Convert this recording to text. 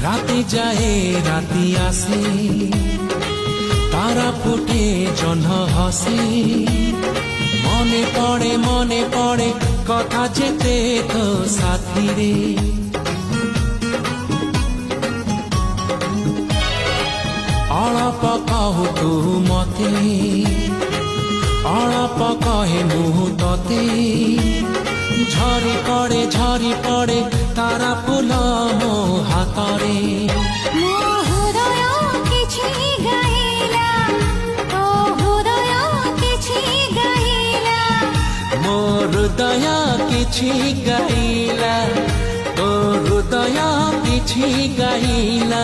রাতে যায় রাতি আসে, তারা ফুটে জহ্ন হসে। মনে পড়ে কথা যেতে তো সাথী রে। অଳପ କହୁ ତୁ ମତେ, ଅଳପ କହେ ମୁଁ ତତେ। ଝରି ପଡ଼େ ତାରା ଫୁଲ ମୋ ହାତରେ। ମୋ ହୃଦୟ କିଛି ଗାଇଲା, ତୋ ହୃଦୟ କିଛି ଗାଇଲା। ମୋ ହୃଦୟ କିଛି ଗାଇଲା, ତୋ ହୃଦୟ କିଛି ଗାଇଲା।